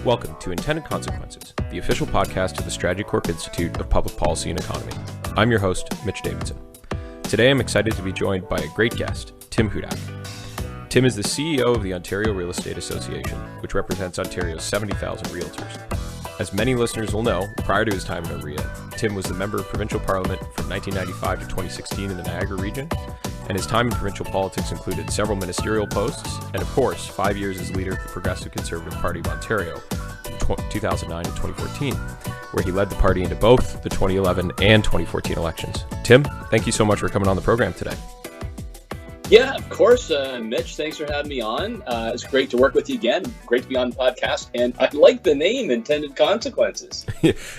Welcome to Intended Consequences, the official podcast of the StrategyCorp Institute of Public Policy and Economy. I'm your host, Mitch Davidson. Today I'm excited to be joined by a great guest, Tim Hudak. Tim is the CEO of the Ontario Real Estate Association, which represents Ontario's 70,000 realtors. As many listeners will know, prior to his time in OREA, Tim was the member of provincial parliament from 1995 to 2016 in the Niagara region, and his time in provincial politics included several ministerial posts and, of course, 5 years as leader of the Progressive Conservative Party of Ontario from 2009 to 2014, where he led the party into both the 2011 and 2014 elections. Tim, thank you so much for coming on the program today. Yeah, of course, Mitch. Thanks for having me on. It's great to work with you again. Great to be on the podcast. And I like the name, Intended Consequences.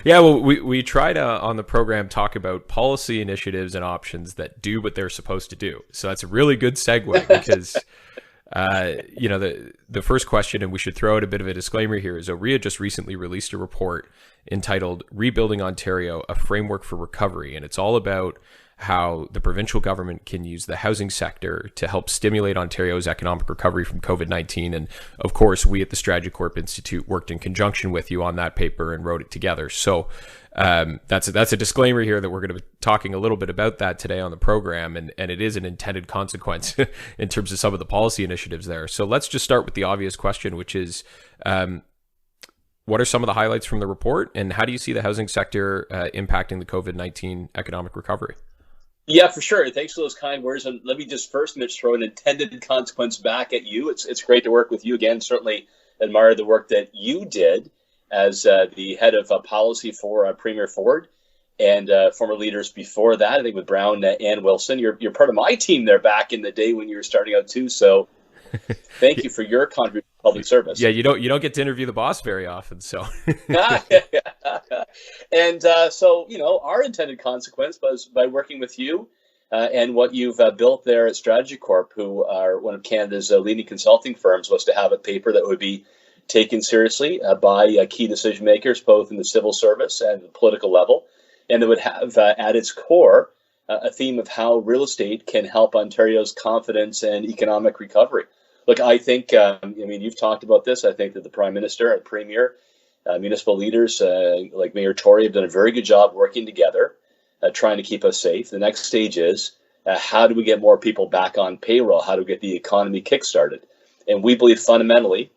Yeah, well, we try to, on the program, talk about policy initiatives and options that do what they're supposed to do. So that's a really good segue because, the first question, and we should throw out a bit of a disclaimer here, is OREA just recently released a report entitled Rebuilding Ontario, a Framework for Recovery. And it's all about how the provincial government can use the housing sector to help stimulate Ontario's economic recovery from COVID-19. And of course, we at the StrategyCorp Institute worked in conjunction with you on that paper and wrote it together. So that's a disclaimer here that we're going to be talking a little bit about that today on the program. And it is an intended consequence in terms of some of the policy initiatives there. So let's just start with the obvious question, which is, what are some of the highlights from the report, and how do you see the housing sector impacting the COVID-19 economic recovery? Yeah, for sure. Thanks for those kind words. And let me just first, Mitch, throw an intended consequence back at you. It's great to work with you again. Certainly admire the work that you did as the head of policy for Premier Ford and former leaders before that. I think with Brown and Wilson. You're part of my team there back in the day when you were starting out too. So thank you for your contribution to public service. Yeah, you don't get to interview the boss very often, so. And so, our intended consequence was by working with you and what you've built there at StrategyCorp, who are one of Canada's leading consulting firms, was to have a paper that would be taken seriously by key decision makers, both in the civil service and the political level, and it would have at its core a theme of how real estate can help Ontario's confidence and economic recovery. Look, I think, you've talked about this. I think that the Prime Minister and Premier, municipal leaders like Mayor Tory have done a very good job working together, trying to keep us safe. The next stage is how do we get more people back on payroll? How do we get the economy kickstarted? And we believe fundamentally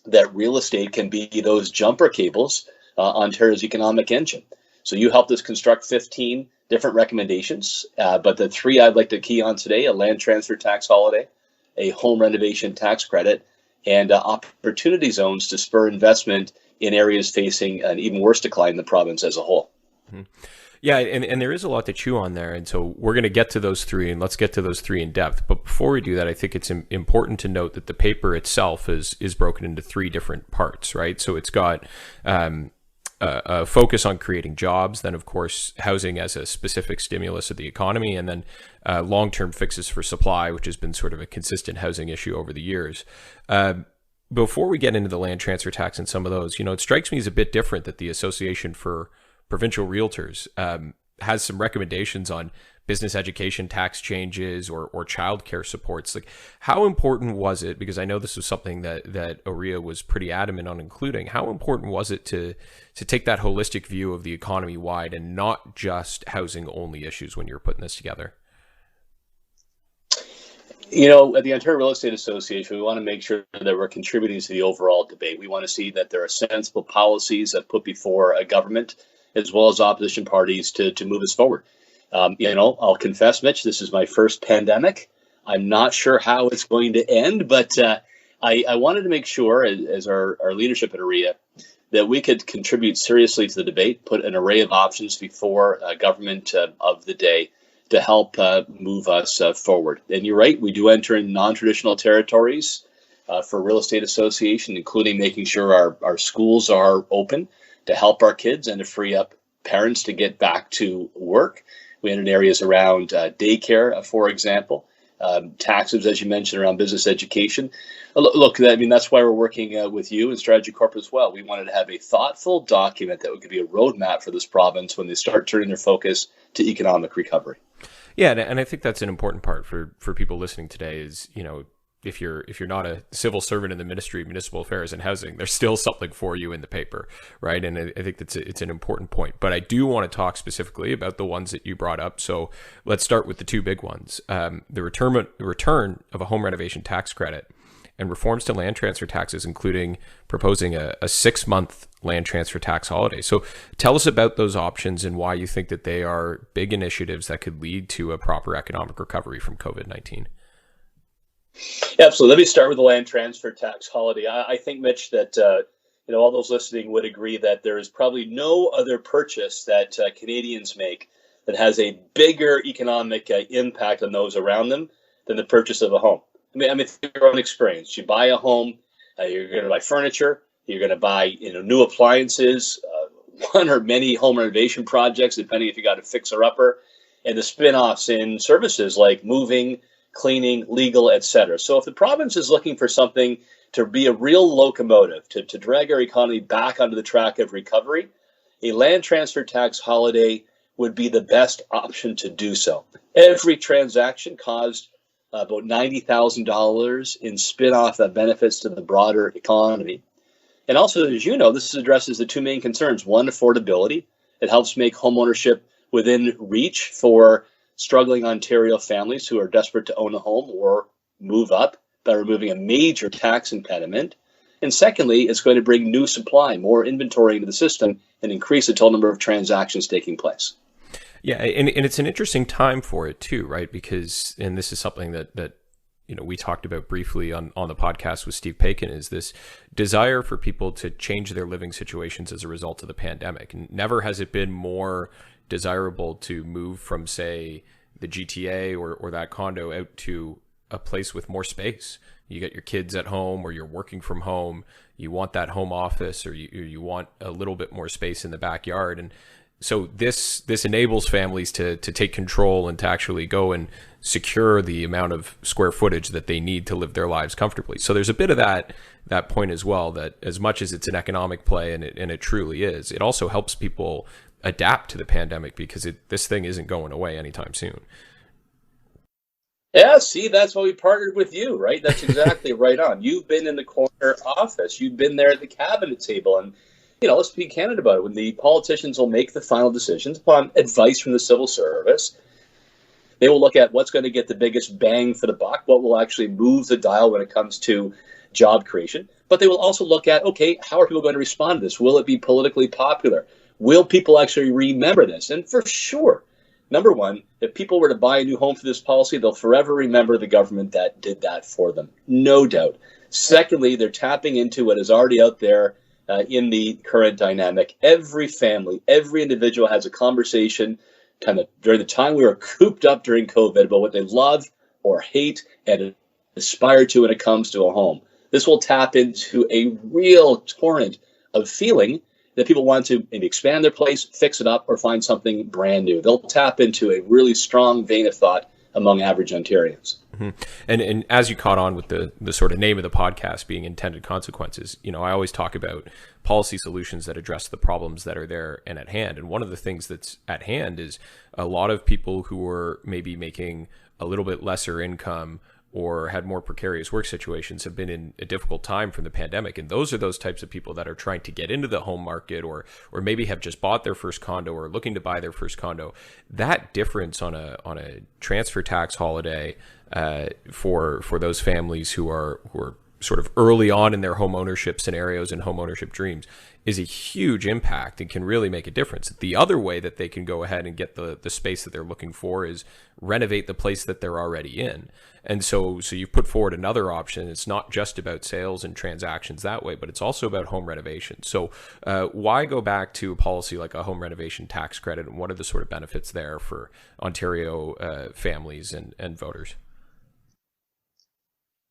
that real estate can be those jumper cables, Ontario's economic engine. So you helped us construct 15 different recommendations, but the three I'd like to key on today: a land transfer tax holiday, a home renovation tax credit, and opportunity zones to spur investment in areas facing an even worse decline in the province as a whole. Mm-hmm. Yeah, and there is a lot to chew on there. And so we're going to get to those three, and let's get to those three in depth. But before we do that, I think it's important to note that the paper itself is broken into three different parts, right? So it's got a focus on creating jobs, then of course housing as a specific stimulus of the economy, and then long-term fixes for supply, which has been sort of a consistent housing issue over the years. Before we get into the land transfer tax and some of those, it strikes me as a bit different that the Association for Provincial Realtors has some recommendations on business education tax changes or childcare supports. Like, how important was it? Because I know this was something that OREA was pretty adamant on including. How important was it to take that holistic view of the economy wide and not just housing only issues when you're putting this together? At the Ontario Real Estate Association, we want to make sure that we're contributing to the overall debate. We want to see that there are sensible policies that put before a government as well as opposition parties to move us forward. I'll confess, Mitch, this is my first pandemic. I'm not sure how it's going to end, but I wanted to make sure, as our leadership at OREA, that we could contribute seriously to the debate, put an array of options before government of the day to help move us forward. And you're right, we do enter in non-traditional territories for real estate association, including making sure our schools are open to help our kids and to free up parents to get back to work. We entered areas around daycare, for example, taxes, as you mentioned, around business education. Look, that's why we're working with you and StrategyCorp as well. We wanted to have a thoughtful document that could be a roadmap for this province when they start turning their focus to economic recovery. Yeah, and I think that's an important part for people listening today is, if you're not a civil servant in the Ministry of Municipal Affairs and Housing, there's still something for you in the paper, right? And I think it's an important point. But I do want to talk specifically about the ones that you brought up. So let's start with the two big ones: the return of a home renovation tax credit, and reforms to land transfer taxes, including proposing a 6-month land transfer tax holiday. So tell us about those options and why you think that they are big initiatives that could lead to a proper economic recovery from COVID-19. Yeah, absolutely. Let me start with the land transfer tax holiday. I think, Mitch, that all those listening would agree that there is probably no other purchase that Canadians make that has a bigger economic impact on those around them than the purchase of a home. I mean, think of your own experience. You buy a home, you're going to buy furniture, you're going to buy new appliances, one or many home renovation projects, depending if you got a fixer-upper, and the spin-offs in services like moving, cleaning, legal, etc. So if the province is looking for something to be a real locomotive, to drag our economy back onto the track of recovery, a land transfer tax holiday would be the best option to do so. Every transaction caused about $90,000 in spin-off benefits to the broader economy. And also, as you know, this addresses the two main concerns. One, affordability. It helps make homeownership within reach for struggling Ontario families who are desperate to own a home or move up by removing a major tax impediment. And secondly, it's going to bring new supply, more inventory into the system, and increase the total number of transactions taking place. Yeah, and it's an interesting time for it too, right? Because, and this is something that we talked about briefly on the podcast with Steve Paikin, is this desire for people to change their living situations as a result of the pandemic. And never has it been more desirable to move from, say, the GTA or that condo out to a place with more space. You get your kids at home, or you're working from home. You want that home office, or you want a little bit more space in the backyard. And so this enables families to take control and to actually go and secure the amount of square footage that they need to live their lives comfortably. So there's a bit of that point as well, that as much as it's an economic play, and it truly is, it also helps people adapt to the pandemic, because this thing isn't going away anytime soon. Yeah, see, that's why we partnered with you, right? That's exactly right on. You've been in the corner office. You've been there at the cabinet table. And, let's be candid about it. When the politicians will make the final decisions upon advice from the civil service, they will look at what's going to get the biggest bang for the buck, what will actually move the dial when it comes to job creation. But they will also look at, okay, how are people going to respond to this? Will it be politically popular? Will people actually remember this? And for sure, number one, if people were to buy a new home for this policy, they'll forever remember the government that did that for them. No doubt. Secondly, they're tapping into what is already out there in the current dynamic. Every family, every individual has a conversation kind of during the time we were cooped up during COVID about what they love or hate and aspire to when it comes to a home. This will tap into a real torrent of feeling that people want to maybe expand their place, fix it up, or find something brand new. They'll tap into a really strong vein of thought among average Ontarians. Mm-hmm. And as you caught on with the sort of name of the podcast being Intended Consequences, I always talk about policy solutions that address the problems that are there and at hand. And one of the things that's at hand is a lot of people who are maybe making a little bit lesser income or had more precarious work situations have been in a difficult time from the pandemic. And those are those types of people that are trying to get into the home market, or maybe have just bought their first condo or looking to buy their first condo. That difference on a transfer tax holiday for those families who are sort of early on in their home ownership scenarios and home ownership dreams is a huge impact and can really make a difference. The other way that they can go ahead and get the space that they're looking for is renovate the place that they're already in. And so you've put forward another option. It's not just about sales and transactions that way, but it's also about home renovation. So why go back to a policy like a home renovation tax credit, and what are the sort of benefits there for Ontario families and voters?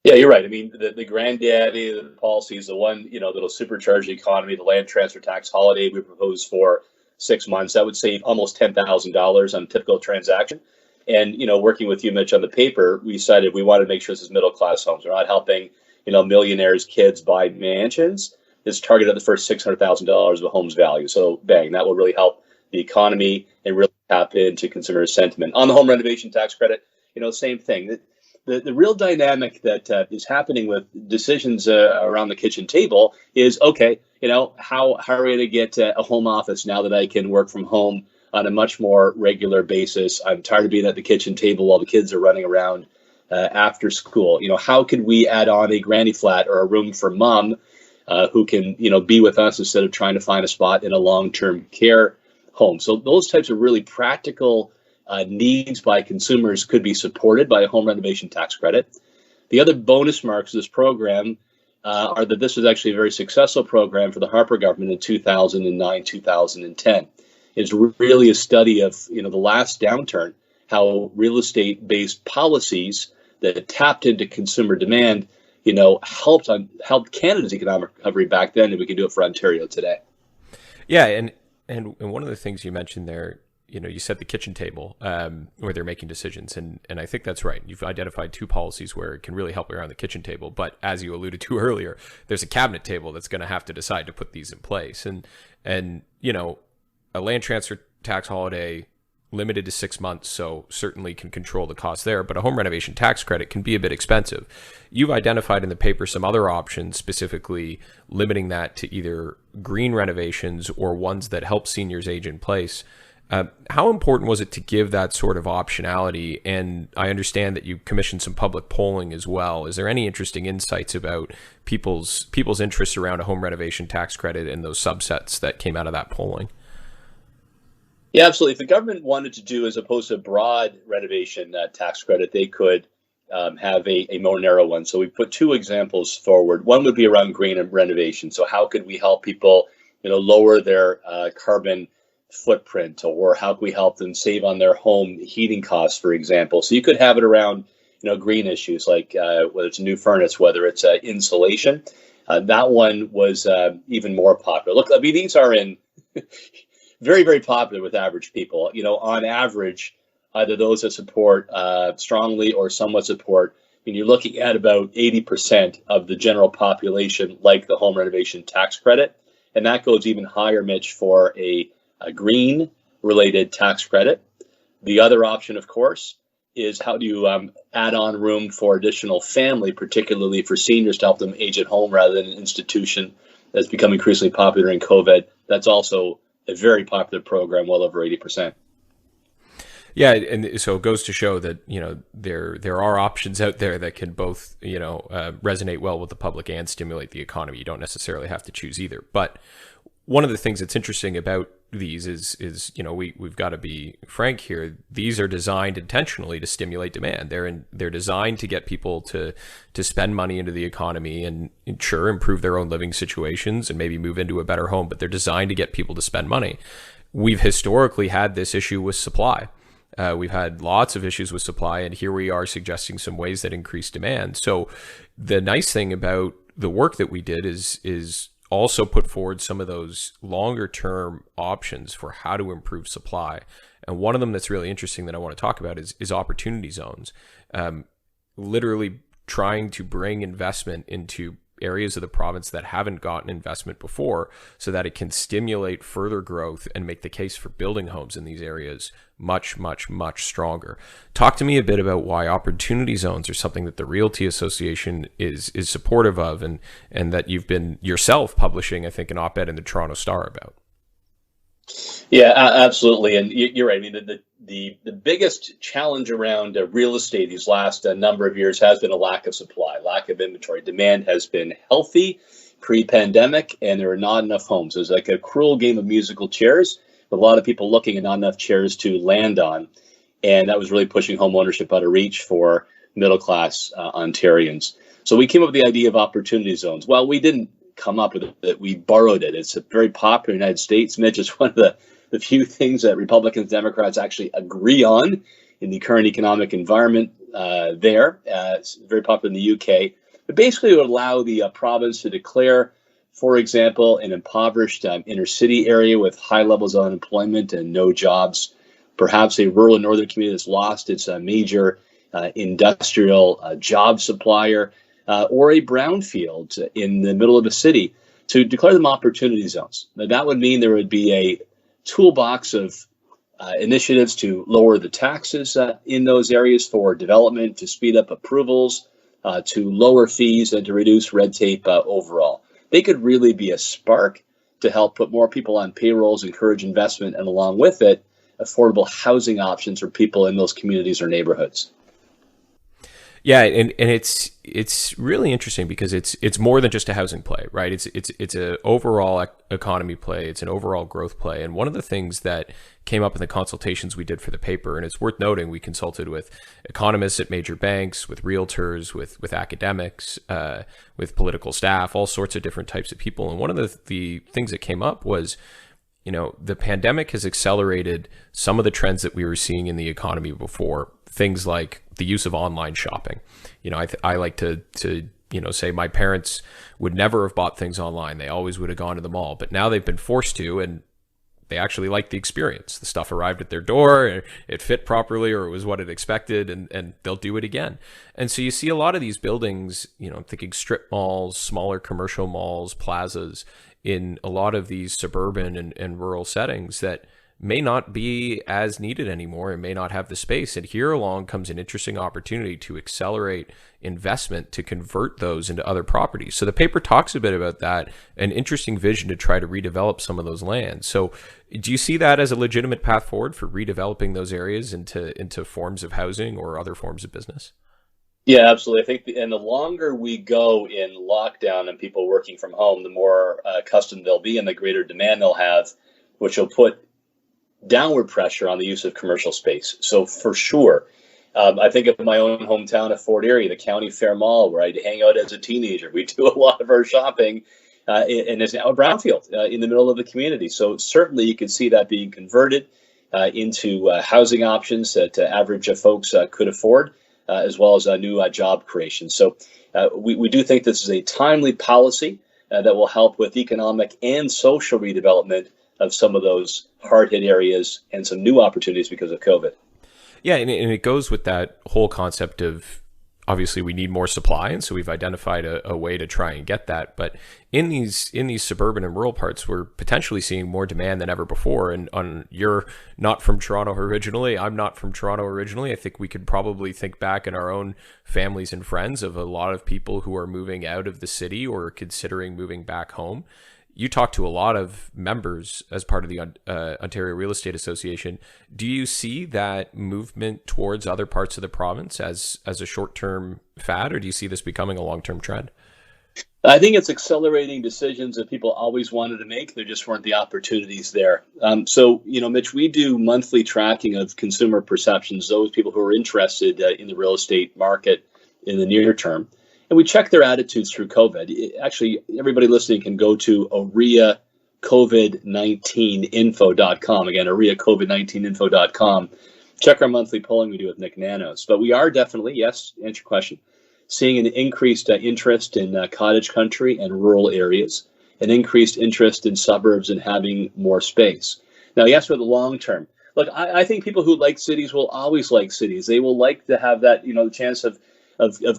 Yeah, you're right. I mean, the granddaddy of the policy is the one, that'll supercharge the economy. The land transfer tax holiday we propose for 6 months, that would save almost $10,000 on a typical transaction. And, working with you, Mitch, on the paper, we decided we wanted to make sure this is middle-class homes. We're not helping, millionaires' kids buy mansions. It's targeted at the first $600,000 of a home's value. So, bang, that will really help the economy and really tap into consumer sentiment. On the home renovation tax credit, same thing. the real dynamic that is happening with decisions around the kitchen table is, okay, how are we going to get a home office now that I can work from home on a much more regular basis? I'm tired of being at the kitchen table while the kids are running around after school. How could we add on a granny flat or a room for mom who can, be with us instead of trying to find a spot in a long-term care home? So those types of really practical needs by consumers could be supported by a home renovation tax credit. The other bonus marks of this program are that this was actually a very successful program for the Harper government in 2009, 2010. It's really a study of the last downturn, how real estate-based policies that tapped into consumer demand, helped Canada's economic recovery back then, and we can do it for Ontario today. Yeah, and one of the things you mentioned there, you said the kitchen table where they're making decisions, and I think that's right. You've identified two policies where it can really help around the kitchen table, but as you alluded to earlier, there's a cabinet table that's going to have to decide to put these in place, and a land transfer tax holiday limited to 6 months, so certainly can control the cost there, but a home renovation tax credit can be a bit expensive. You've identified in the paper some other options, specifically limiting that to either green renovations or ones that help seniors age in place. How important was it to give that sort of optionality? And I understand that you commissioned some public polling as well. Is there any interesting insights about people's interests around a home renovation tax credit and those subsets that came out of that polling? Yeah, absolutely. If the government wanted to do, as opposed to a broad renovation tax credit, they could have a more narrow one. So we put two examples forward. One would be around green renovation. So how could we help people, lower their carbon footprint, or how can we help them save on their home heating costs, for example? So you could have it around, green issues like whether it's a new furnace, whether it's insulation. That one was even more popular. Look, these are in very, very popular with average people. On average, either those that support strongly or somewhat support, you're looking at about 80% of the general population like the home renovation tax credit. And that goes even higher, Mitch, for a green related tax credit. The other option, of course, is how do you add on room for additional family, particularly for seniors, to help them age at home rather than an institution that's become increasingly popular in COVID. That's also a very popular program, well over 80%. Yeah, and so it goes to show that there are options out there that can both resonate well with the public and stimulate the economy. You don't necessarily have to choose either. But one of the things that's interesting about these is we've got to be frank here. These are designed intentionally to stimulate demand. They're designed to get people to spend money into the economy and sure, improve their own living situations and maybe move into a better home, but they're designed to get people to spend money. We've historically had this issue with supply. We've had lots of issues with supply, and here we are suggesting some ways that increase demand. So the nice thing about the work that we did is also put forward some of those longer term options for how to improve supply. And one of them that's really interesting that I want to talk about is opportunity zones. Literally trying to bring investment into areas of the province that haven't gotten investment before so that it can stimulate further growth and make the case for building homes in these areas much, much, much stronger. Talk to me a bit about why opportunity zones are something that the Realty Association is supportive of, and that you've been yourself publishing, I think, an op-ed in the Toronto Star about. Yeah, absolutely. And you're right. I mean, the biggest challenge around real estate these last number of years has been a lack of supply, lack of inventory. Demand has been healthy pre-pandemic, and there are not enough homes. There's like a cruel game of musical chairs, with a lot of people looking and not enough chairs to land on. And that was really pushing home ownership out of reach for middle-class Ontarians. So we came up with the idea of opportunity zones. Well, we didn't come up with it, we borrowed it. It's very popular in the United States. Mitch, it's one of the few things that Republicans, Democrats actually agree on in the current economic environment there. It's very popular in the UK. But basically it would allow the province to declare, for example, an impoverished inner city area with high levels of unemployment and no jobs, perhaps a rural and northern community that's lost its major industrial job supplier, or a brownfield in the middle of a city, to declare them opportunity zones. Now, that would mean there would be a toolbox of initiatives to lower the taxes in those areas for development, to speed up approvals, to lower fees, and to reduce red tape overall. They could really be a spark to help put more people on payrolls, encourage investment, and along with it, affordable housing options for people in those communities or neighborhoods. Yeah, and it's really interesting because it's more than just a housing play, right? It's an overall economy play. It's an overall growth play. And one of the things that came up in the consultations we did for the paper, and it's worth noting, we consulted with economists at major banks, with realtors, with academics, with political staff, all sorts of different types of people. And one of the things that came up was, the pandemic has accelerated some of the trends that we were seeing in the economy before. Things like the use of online shopping. I like to say my parents would never have bought things online. They always would have gone to the mall, but now they've been forced to, and they actually like the experience. The stuff arrived at their door, it fit properly, or it was what it expected, and they'll do it again. And so you see a lot of these buildings, I'm thinking strip malls, smaller commercial malls, plazas, in a lot of these suburban and rural settings that may not be as needed anymore and may not have the space. And here along comes an interesting opportunity to accelerate investment to convert those into other properties. So the paper talks a bit about that, an interesting vision to try to redevelop some of those lands. So do you see that as a legitimate path forward for redeveloping those areas into forms of housing or other forms of business? Yeah, absolutely. I think, and the longer we go in lockdown and people working from home, the more accustomed they'll be and the greater demand they'll have, which will put downward pressure on the use of commercial space. So for sure, I think of my own hometown of Fort Erie, the County Fair Mall, where I'd hang out as a teenager. We do a lot of our shopping, and it's now a brownfield in the middle of the community. So certainly you can see that being converted into housing options that average folks could afford, as well as a new job creation. So we do think this is a timely policy that will help with economic and social redevelopment of some of those hard-hit areas and some new opportunities because of COVID. Yeah, and it goes with that whole concept of, obviously we need more supply, and so we've identified a way to try and get that. But in these suburban and rural parts, we're potentially seeing more demand than ever before. And you're not from Toronto originally. I'm not from Toronto originally. I think we could probably think back in our own families and friends of a lot of people who are moving out of the city or considering moving back home. You talk to a lot of members as part of the Ontario Real Estate Association. Do you see that movement towards other parts of the province as a short-term fad, or do you see this becoming a long-term trend? I think it's accelerating decisions that people always wanted to make. There just weren't the opportunities there. So, Mitch, we do monthly tracking of consumer perceptions, those people who are interested in the real estate market in the near term. And we check their attitudes through COVID. Actually, everybody listening can go to OREA COVID19info.com. Again, OREA COVID19info.com. Check our monthly polling we do with Nick Nanos. But we are definitely, yes, answer your question, seeing an increased interest in cottage country and rural areas, an increased interest in suburbs and having more space. Now, yes, for the long term. Look, I think people who like cities will always like cities. They will like to have that, the chance of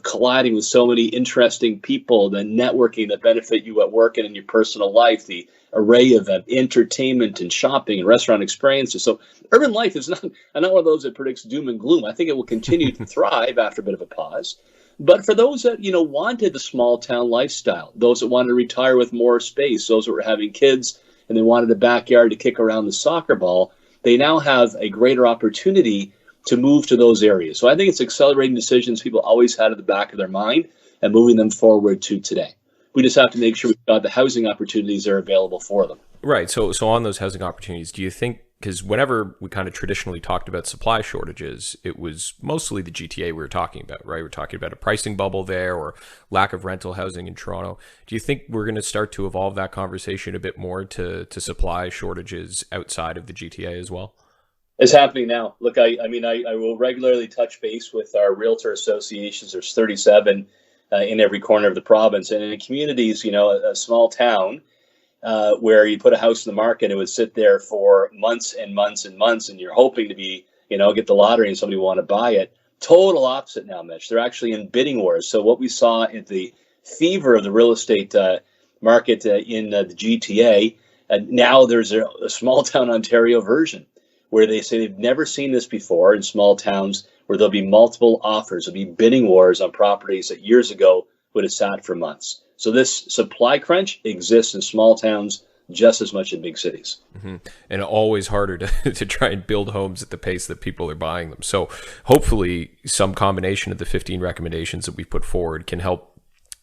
colliding with so many interesting people, the networking that benefit you at work and in your personal life, the array of entertainment and shopping and restaurant experiences. So urban life is not one of those that predicts doom and gloom. I think it will continue to thrive after a bit of a pause. But for those that, wanted the small town lifestyle, those that wanted to retire with more space, those that were having kids and they wanted a backyard to kick around the soccer ball, they now have a greater opportunity to move to those areas. So I think it's accelerating decisions people always had at the back of their mind and moving them forward to today. We just have to make sure we've got the housing opportunities that are available for them. Right. So on those housing opportunities, do you think, because whenever we kind of traditionally talked about supply shortages, it was mostly the GTA we were talking about, right? We're talking about a pricing bubble there or lack of rental housing in Toronto. Do you think we're going to start to evolve that conversation a bit more to supply shortages outside of the GTA as well? It's happening now. Look, I will regularly touch base with our realtor associations. There's 37 in every corner of the province. And in communities, a small town where you put a house in the market, it would sit there for months and months and months, and you're hoping to be, get the lottery and somebody want to buy it. Total opposite now, Mitch. They're actually in bidding wars. So what we saw at the fever of the real estate market in the GTA, now there's a small town Ontario version, where they say they've never seen this before in small towns, where there'll be multiple offers, there'll be bidding wars on properties that years ago would have sat for months. So this supply crunch exists in small towns just as much in big cities. Mm-hmm. And always harder to try and build homes at the pace that people are buying them. So hopefully some combination of the 15 recommendations that we put forward can help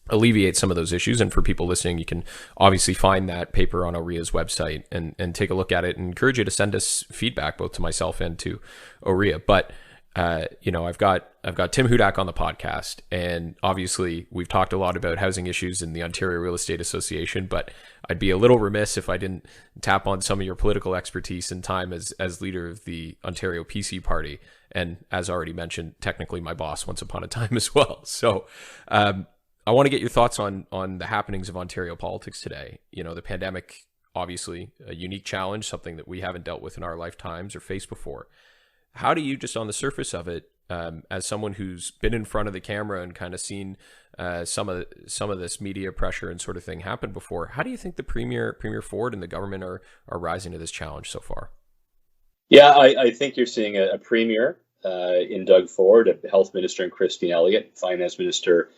alleviate some of those issues. And for people listening, you can obviously find that paper on OREA's website and take a look at it, and encourage you to send us feedback, both to myself and to OREA. But I've got Tim Hudak on the podcast, and obviously we've talked a lot about housing issues in the Ontario Real Estate Association, but I'd be a little remiss if I didn't tap on some of your political expertise and time as leader of the Ontario PC Party, and as already mentioned, technically my boss once upon a time as well. So I want to get your thoughts on the happenings of Ontario politics today. The pandemic, obviously a unique challenge, something that we haven't dealt with in our lifetimes or faced before. How do you, just on the surface of it, as someone who's been in front of the camera and kind of seen some of this media pressure and sort of thing happen before, how do you think the Premier Ford and the government are rising to this challenge so far? Yeah, I think you're seeing a premier in Doug Ford, a health minister in Christine Elliott, finance minister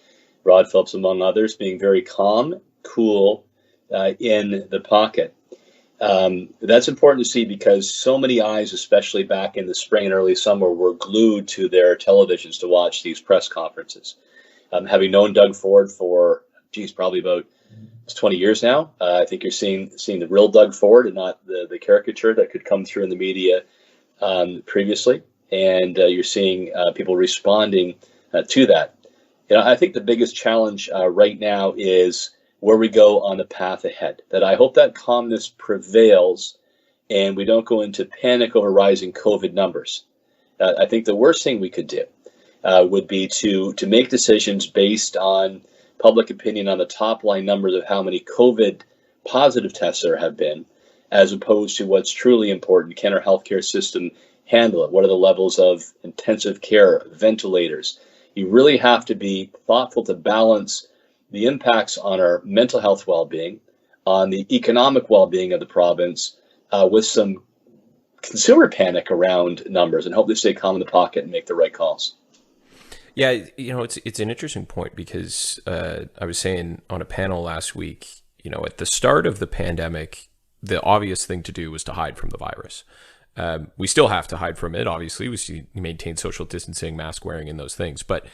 Rod Phillips, among others, being very calm, cool, in the pocket. That's important to see, because so many eyes, especially back in the spring and early summer, were glued to their televisions to watch these press conferences. Having known Doug Ford for, probably about 20 years now, I think you're seeing the real Doug Ford and not the caricature that could come through in the media previously. And you're seeing people responding to that. I think the biggest challenge right now is where we go on the path ahead. That I hope that calmness prevails and we don't go into panic over rising COVID numbers. I think the worst thing we could do would be to make decisions based on public opinion on the top line numbers of how many COVID positive tests there have been, as opposed to what's truly important. Can our healthcare system handle it? What are the levels of intensive care, ventilators? You really have to be thoughtful to balance the impacts on our mental health well-being, on the economic well-being of the province, with some consumer panic around numbers, and hope they stay calm in the pocket and make the right calls. Yeah, it's an interesting point, because I was saying on a panel last week, at the start of the pandemic, the obvious thing to do was to hide from the virus. We still have to hide from it, obviously. We maintain social distancing, mask wearing, and those things. But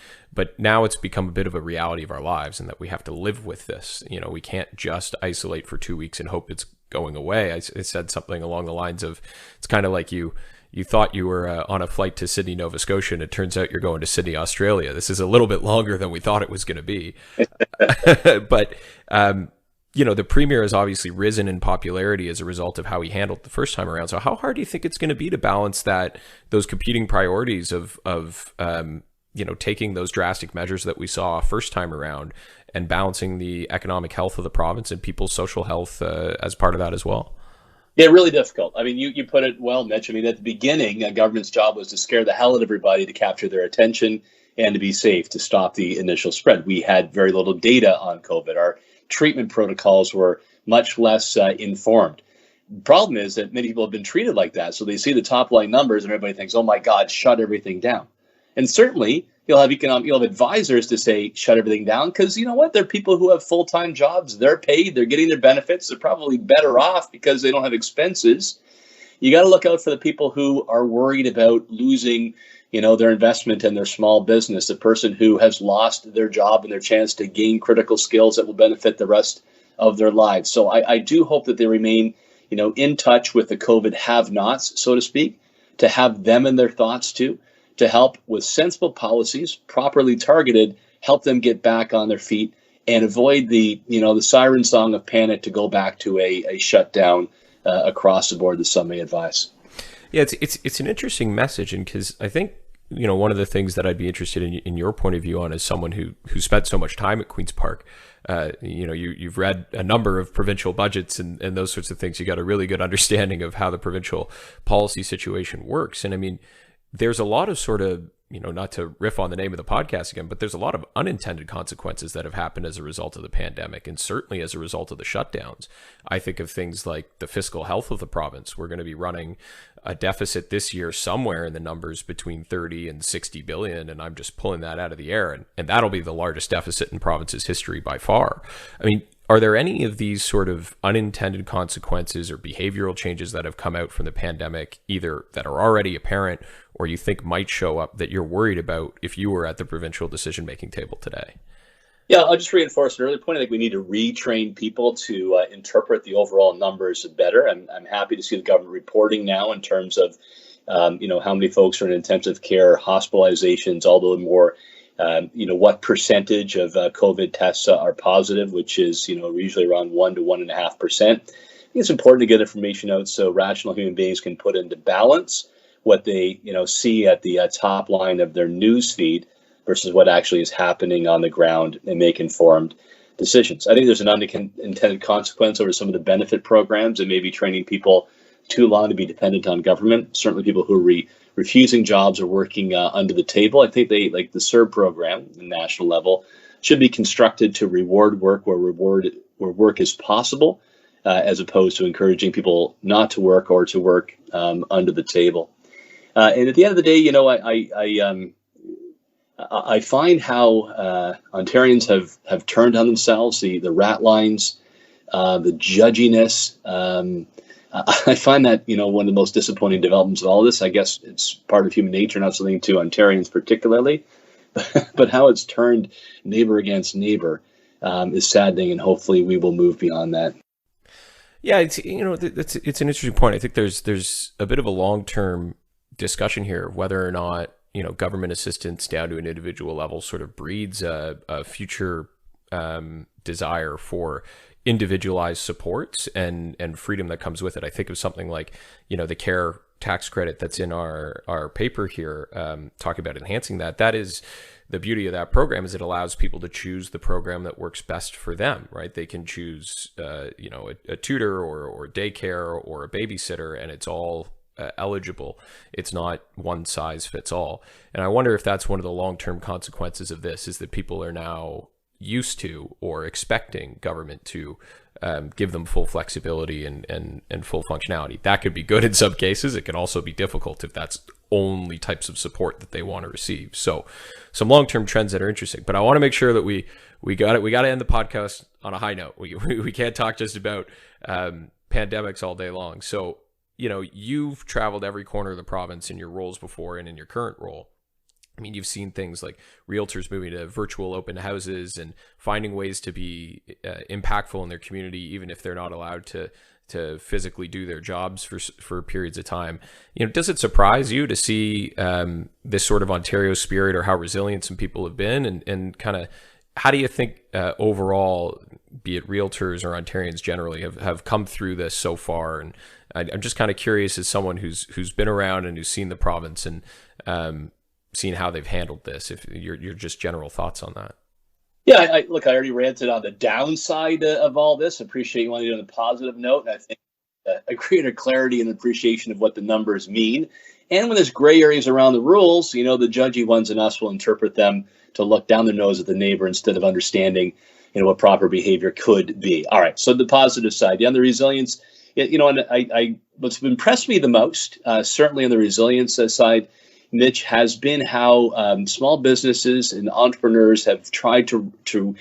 now it's become a bit of a reality of our lives, and that we have to live with this. We can't just isolate for 2 weeks and hope it's going away. I said something along the lines of, it's kind of like you thought you were on a flight to Sydney, Nova Scotia, and it turns out you're going to Sydney, Australia. This is a little bit longer than we thought it was going to be. But the premier has obviously risen in popularity as a result of how he handled the first time around. So how hard do you think it's going to be to balance those competing priorities of taking those drastic measures that we saw first time around, and balancing the economic health of the province and people's social health as part of that as well? Yeah, really difficult. I mean, you put it well, Mitch. I mean, at the beginning, a government's job was to scare the hell out of everybody, to capture their attention, and to be safe, to stop the initial spread. We had very little data on COVID. Our treatment protocols were much less informed. The problem is that many people have been treated like that. So they see the top line numbers and everybody thinks, oh my God, shut everything down. And certainly you'll have advisors to say, shut everything down. Because you know what? They're people who have full-time jobs. They're paid. They're getting their benefits. They're probably better off because they don't have expenses. You got to look out for the people who are worried about losing their investment and their small business, the person who has lost their job and their chance to gain critical skills that will benefit the rest of their lives. So I do hope that they remain, in touch with the COVID have-nots, so to speak, to have them in their thoughts too, to help with sensible policies, properly targeted, help them get back on their feet and avoid the siren song of panic to go back to a shutdown across the board that some may advise. Yeah, it's an interesting message, and because I think one of the things that I'd be interested in your point of view on, as someone who spent so much time at Queen's Park, you've read a number of provincial budgets and those sorts of things. You got a really good understanding of how the provincial policy situation works, and I mean, there's a lot of sort of not to riff on the name of the podcast again, but there's a lot of unintended consequences that have happened as a result of the pandemic, and certainly as a result of the shutdowns. I think of things like the fiscal health of the province. We're going to be running a deficit this year somewhere in the numbers between 30 and 60 billion, and I'm just pulling that out of the air, and that'll be the largest deficit in province's history by far. I mean, are there any of these sort of unintended consequences or behavioral changes that have come out from the pandemic, either that are already apparent or you think might show up, that you're worried about if you were at the provincial decision-making table today? Yeah, I'll just reinforce an earlier point. I think we need to retrain people to interpret the overall numbers better. I'm happy to see the government reporting now in terms of, how many folks are in intensive care, hospitalizations, all the more what percentage of COVID tests are positive, which is, usually around 1 to 1.5%. I think it's important to get information out so rational human beings can put into balance what they, see at the top line of their news feed versus what actually is happening on the ground and make informed decisions. I think there's an unintended consequence over some of the benefit programs and maybe training people too long to be dependent on government. Certainly people who are refusing jobs or working under the table. I think they, like the CERB program at the national level, should be constructed to reward work where work is possible, as opposed to encouraging people not to work or to work under the table. And at the end of the day, I find how Ontarians have turned on themselves, the rat lines, the judginess. I find that, one of the most disappointing developments of all this. I guess it's part of human nature, not something to Ontarians particularly, but how it's turned neighbor against neighbor is saddening, and hopefully we will move beyond that. Yeah, it's an interesting point. I think there's a bit of a long-term discussion here of whether or not government assistance down to an individual level sort of breeds a future desire for individualized supports and freedom that comes with it. I think of something like, the care tax credit that's in our paper here, talking about enhancing that. That is the beauty of that program, is it allows people to choose the program that works best for them, right? They can choose, a tutor or daycare or a babysitter, and it's all eligible. It's not one size fits all. And I wonder if that's one of the long-term consequences of this, is that people are now used to or expecting government to give them full flexibility and full functionality. That could be good in some cases. It can also be difficult if that's only types of support that they want to receive. So some long-term trends that are interesting, but I want to make sure that we got it. We got to end the podcast on a high note. We can't talk just about pandemics all day long. So, you've traveled every corner of the province in your roles before and in your current role. I mean, you've seen things like realtors moving to virtual open houses and finding ways to be impactful in their community, even if they're not allowed to physically do their jobs for periods of time. Does it surprise you to see this sort of Ontario spirit, or how resilient some people have been, and kind of how do you think overall, be it realtors or Ontarians generally, have come through this so far? And I'm just kind of curious, as someone who's been around and who's seen the province and seen how they've handled this, if your just general thoughts on that. Yeah, I already ranted on the downside of all this. Appreciate you wanting to do on a positive note. And I think a greater clarity and appreciation of what the numbers mean. And when there's gray areas around the rules, the judgy ones in us will interpret them to look down the nose at the neighbor instead of understanding, what proper behavior could be. All right, so the positive side, on the resilience, and what's impressed me the most, certainly on the resilience side, Mitch, has been how small businesses and entrepreneurs have tried to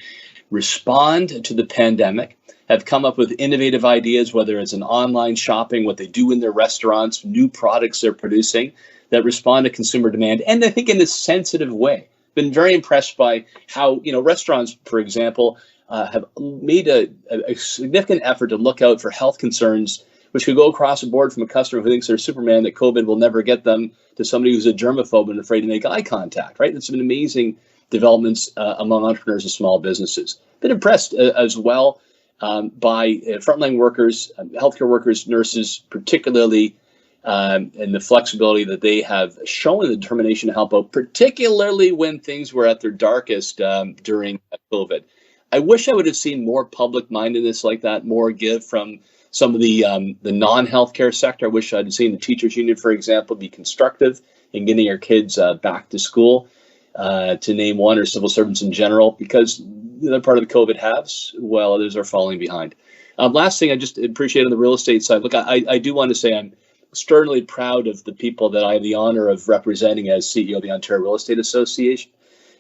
respond to the pandemic, have come up with innovative ideas, whether it's an online shopping, what they do in their restaurants, new products they're producing that respond to consumer demand, and I think in a sensitive way. Been very impressed by how, restaurants, for example, have made a significant effort to look out for health concerns, which could go across the board from a customer who thinks they're Superman, that COVID will never get them, to somebody who's a germaphobe and afraid to make eye contact, right? It's been amazing developments among entrepreneurs and small businesses. Been impressed as well by frontline workers, healthcare workers, nurses, particularly, and the flexibility that they have shown, the determination to help out, particularly when things were at their darkest during COVID. I wish I would have seen more public-mindedness like that, more give from some of the non-healthcare sector. I wish I'd seen the teachers union, for example, be constructive in getting our kids back to school, to name one, or civil servants in general, because they're part of the COVID halves, while others are falling behind. Last thing I just appreciate on the real estate side, look, I do want to say I'm extraordinarily proud of the people that I have the honor of representing as CEO of the Ontario Real Estate Association.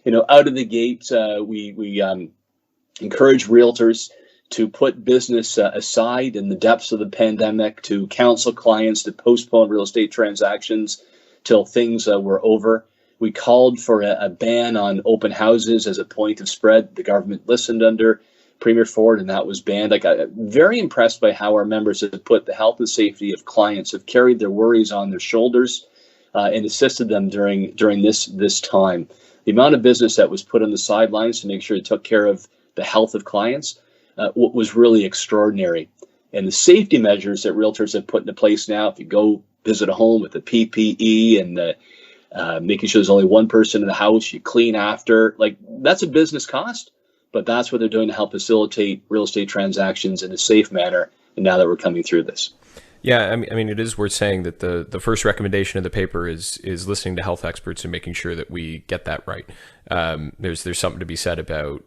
Out of the gate, we encourage realtors to put business aside in the depths of the pandemic, to counsel clients to postpone real estate transactions till things were over. We called for a ban on open houses as a point of spread. The government listened under Premier Ford, and that was banned. I'm very impressed by how our members have put the health and safety of clients, have carried their worries on their shoulders, and assisted them during this time. The amount of business that was put on the sidelines to make sure it took care of the health of clients was really extraordinary. And the safety measures that realtors have put into place now, if you go visit a home with the PPE and making sure there's only one person in the house, you clean after, that's a business cost. But that's what they're doing to help facilitate real estate transactions in a safe manner. And now that we're coming through this. Yeah, I mean, it is worth saying that the first recommendation of the paper is listening to health experts and making sure that we get that right. There's something to be said about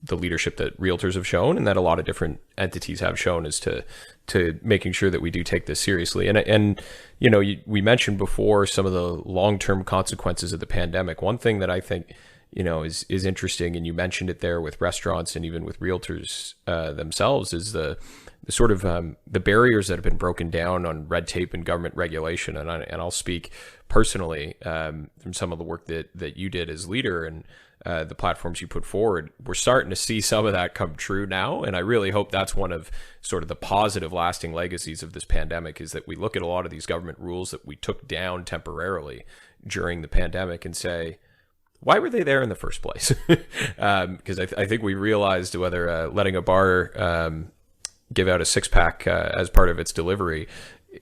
the leadership that realtors have shown, and that a lot of different entities have shown, as to making sure that we do take this seriously. And we mentioned before some of the long-term consequences of the pandemic. One thing that I think is interesting, and you mentioned it there with restaurants and even with realtors themselves, is the sort of the barriers that have been broken down on red tape and government regulation. And I'll speak personally from some of the work that you did as leader and the platforms you put forward. We're starting to see some of that come true now, and I really hope that's one of sort of the positive lasting legacies of this pandemic, is that we look at a lot of these government rules that we took down temporarily during the pandemic and say, why were they there in the first place? Because I think we realized whether letting a bar give out a six-pack as part of its delivery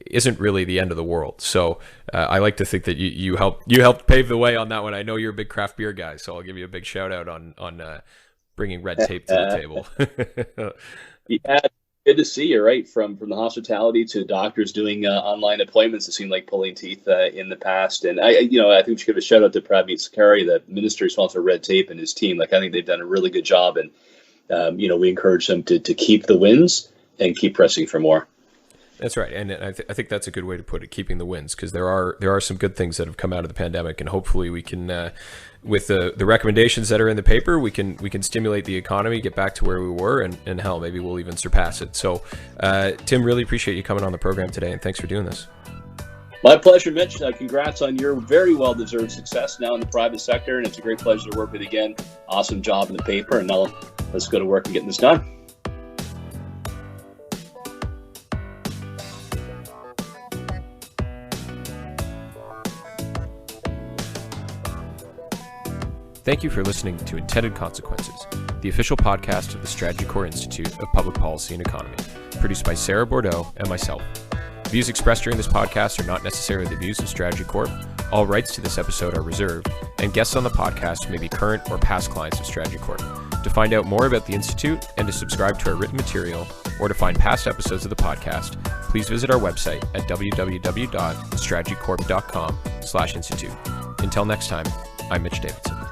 isn't really the end of the world. So I like to think that you helped pave the way on that one. I know you're a big craft beer guy, so I'll give you a big shout out on bringing red tape to the table. Yeah, good to see you. Right, from the hospitality to doctors doing online appointments, it seemed like pulling teeth in the past. And I think we should give a shout out to Pravneet Sakari, the minister responsible for red tape, and his team. I think they've done a really good job, and we encourage them to keep the wins and keep pressing for more. That's right, and I think that's a good way to put it, keeping the wins, because there are some good things that have come out of the pandemic, and hopefully we can, with the recommendations that are in the paper, we can stimulate the economy, get back to where we were, and hell, maybe we'll even surpass it. So, Tim, really appreciate you coming on the program today, and thanks for doing this. My pleasure, Mitch. Congrats on your very well-deserved success now in the private sector, and it's a great pleasure to work with you again. Awesome job in the paper, and now let's go to work and get this done. Thank you for listening to Intended Consequences, the official podcast of the StrategyCorp Institute of Public Policy and Economy, produced by Sarah Bordeaux and myself. The views expressed during this podcast are not necessarily the views of StrategyCorp. All rights to this episode are reserved, and guests on the podcast may be current or past clients of StrategyCorp. To find out more about the Institute and to subscribe to our written material, or to find past episodes of the podcast, please visit our website at www.strategycorp.com/institute. Until next time, I'm Mitch Davidson.